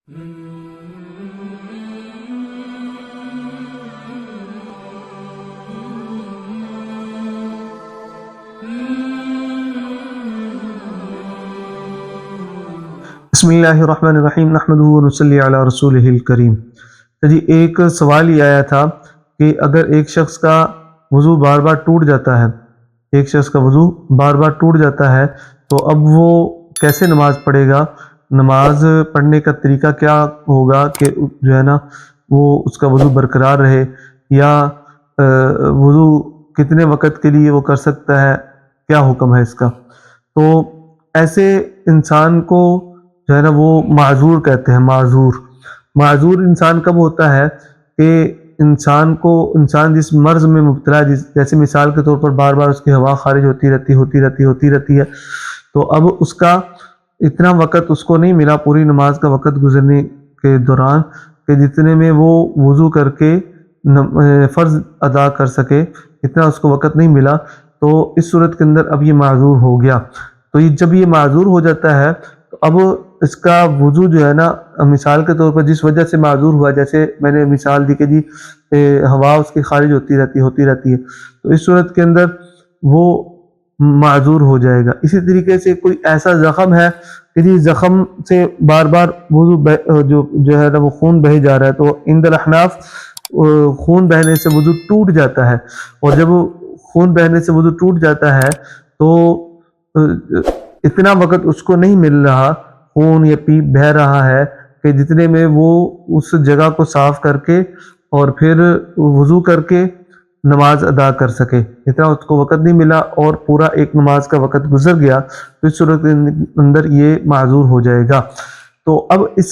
بسم اللہ الرحمن الرحیم نحمدہ ونصلی علی رسولہ الکریم۔ جی ایک سوال یہ آیا تھا کہ اگر ایک شخص کا وضو بار بار ٹوٹ جاتا ہے، ایک شخص کا وضو بار بار ٹوٹ جاتا ہے تو اب وہ کیسے نماز پڑھے گا؟ نماز پڑھنے کا طریقہ کیا ہوگا کہ جو ہے نا وہ اس کا وضو برقرار رہے، یا وضو کتنے وقت کے لیے وہ کر سکتا ہے، کیا حکم ہے اس کا؟ تو ایسے انسان کو جو ہے نا وہ معذور کہتے ہیں۔ معذور انسان کب ہوتا ہے کہ انسان جس مرض میں مبتلا ہے، جیسے مثال کے طور پر بار بار اس کی ہوا خارج ہوتی رہتی ہے، تو اب اس کا اتنا وقت اس کو نہیں ملا پوری نماز کا وقت گزرنے کے دوران کہ جتنے میں وہ وضو کر کے فرض ادا کر سکے، اتنا اس کو وقت نہیں ملا، تو اس صورت کے اندر اب یہ معذور ہو گیا۔ تو جب یہ معذور ہو جاتا ہے تو اب اس کا وضو جو ہے نا، مثال کے طور پر جس وجہ سے معذور ہوا، جیسے میں نے مثال دی کہ جی ہوا اس کی خارج ہوتی رہتی ہے، تو اس صورت کے اندر وہ معذور ہو جائے گا۔ اسی طریقے سے کوئی ایسا زخم ہے کہ جی زخم سے بار بار وضو جو ہے نا وہ خون بہے جا رہا ہے، تو عند الاحناف خون بہنے سے وضو ٹوٹ جاتا ہے، اور جب خون بہنے سے وضو ٹوٹ جاتا ہے تو اتنا وقت اس کو نہیں مل رہا، خون یا پیپ بہہ رہا ہے کہ جتنے میں وہ اس جگہ کو صاف کر کے اور پھر وضو کر کے نماز ادا کر سکے، اتنا اس کو وقت نہیں ملا اور پورا ایک نماز کا وقت گزر گیا، تو اس صورت کے اندر یہ معذور ہو جائے گا۔ تو اب اس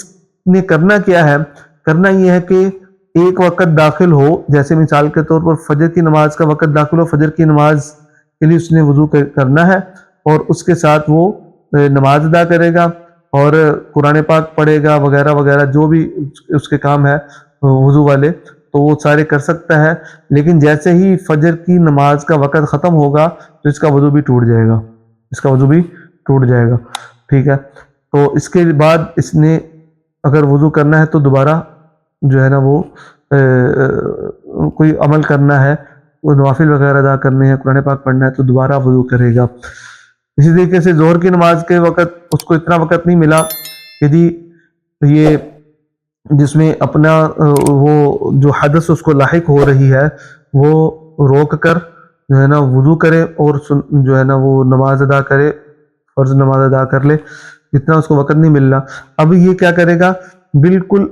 نے کرنا کیا ہے؟ کرنا یہ ہے کہ ایک وقت داخل ہو، جیسے مثال کے طور پر فجر کی نماز کا وقت داخل ہو، فجر کی نماز کے لیے اس نے وضو کرنا ہے، اور اس کے ساتھ وہ نماز ادا کرے گا اور قرآن پاک پڑھے گا وغیرہ وغیرہ، جو بھی اس کے کام ہے وضو والے، تو وہ سارے کر سکتا ہے۔ لیکن جیسے ہی فجر کی نماز کا وقت ختم ہوگا تو اس کا وضو بھی ٹوٹ جائے گا، ٹھیک ہے؟ تو اس کے بعد اس نے اگر وضو کرنا ہے تو دوبارہ جو ہے نا وہ کوئی عمل کرنا ہے، وہ نوافل وغیرہ ادا کرنے ہیں، قرآن پاک پڑھنا ہے، تو دوبارہ وضو کرے گا۔ اسی طریقے سے ظہر کی نماز کے وقت اس کو اتنا وقت نہیں ملا کہ جی یہ جس میں اپنا وہ جو حدث اس کو لاحق ہو رہی ہے وہ روک کر جو ہے نا وضو کرے اور جو ہے نا وہ نماز ادا کرے، فرض نماز ادا کر لے، اتنا اس کو وقت نہیں مل رہا۔ اب یہ کیا کرے گا؟ بالکل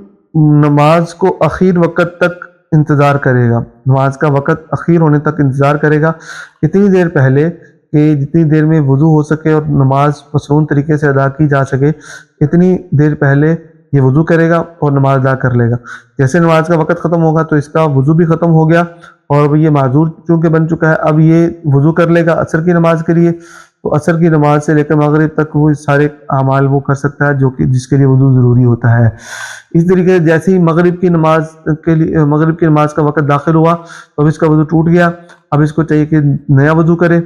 نماز کو اخیر وقت تک انتظار کرے گا، نماز کا وقت اخیر ہونے تک انتظار کرے گا، اتنی دیر پہلے کہ جتنی دیر میں وضو ہو سکے اور نماز مسنون طریقے سے ادا کی جا سکے، اتنی دیر پہلے یہ وضو کرے گا اور نماز ادا کر لے گا۔ جیسے نماز کا وقت ختم ہوگا تو اس کا وضو بھی ختم ہو گیا، اور یہ معذور چونکہ بن چکا ہے، اب یہ وضو کر لے گا عصر کی نماز کے لیے، تو عصر کی نماز سے لے کر مغرب تک وہ سارے اعمال وہ کر سکتا ہے جو کہ جس کے لیے وضو ضروری ہوتا ہے۔ اس طریقے سے جیسے ہی مغرب کی نماز کا وقت داخل ہوا تو اب اس کا وضو ٹوٹ گیا، اب اس کو چاہیے کہ نیا وضو کرے،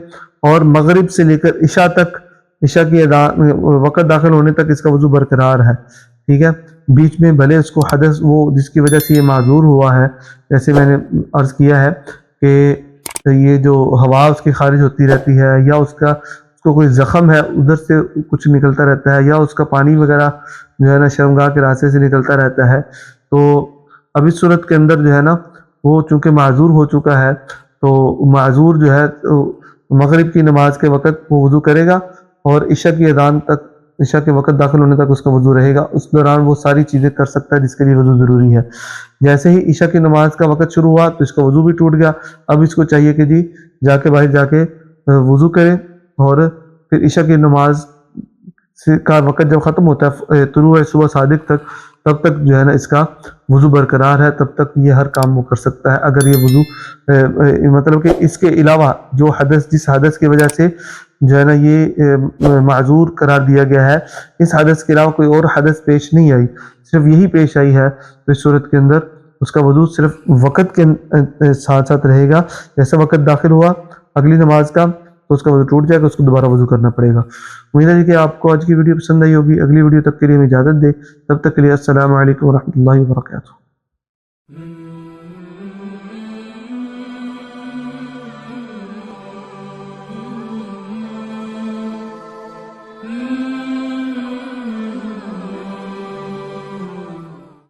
اور مغرب سے لے کر عشاء تک، عشاء کی وقت داخل ہونے تک اس کا وضو برقرار ہے، ٹھیک ہے؟ بیچ میں بھلے اس کو حدث وہ جس کی وجہ سے یہ معذور ہوا ہے، جیسے میں نے عرض کیا ہے کہ یہ جو ہوا اس کی خارج ہوتی رہتی ہے، یا اس کو کوئی زخم ہے ادھر سے کچھ نکلتا رہتا ہے، یا اس کا پانی وغیرہ جو ہے نا شرمگاہ کے راستے سے نکلتا رہتا ہے، تو اب اس صورت کے اندر جو ہے نا وہ چونکہ معذور ہو چکا ہے، تو معذور جو ہے مغرب کی نماز کے وقت وہ وضو کرے گا، اور عشاء کی اذان تک، عشاء کے وقت داخل ہونے تک اس کا وضو رہے گا، اس دوران وہ ساری چیزیں کر سکتا ہے جس کے لیے وضو ضروری ہے۔ جیسے ہی عشاء کی نماز کا وقت شروع ہوا تو اس کا وضو بھی ٹوٹ گیا، اب اس کو چاہیے کہ جی باہر جا کے وضو کرے، اور پھر عشاء کی نماز کا وقت جب ختم ہوتا ہے طلوع صبح صادق تک، تب تک جو ہے نا اس کا وضو برقرار ہے، تب تک یہ ہر کام وہ کر سکتا ہے۔ اگر یہ وضو مطلب کہ اس کے علاوہ جو جس حدث کی وجہ سے جو ہے نا یہ معذور قرار دیا گیا ہے، اس حدث کے علاوہ کوئی اور حدث پیش نہیں آئی، صرف یہی پیش آئی ہے، تو اس صورت کے اندر اس کا وضو صرف وقت کے ساتھ ساتھ رہے گا۔ جیسا وقت داخل ہوا اگلی نماز کا تو اس کا وضو ٹوٹ جائے گا، اس کو دوبارہ وضو کرنا پڑے گا۔ امید ہے کہ آپ کو آج کی ویڈیو پسند آئی ہوگی۔ اگلی ویڈیو تک کے لیے ہمیں اجازت دے، تب تک کے لیے السلام علیکم ورحمۃ اللہ وبرکاتہ۔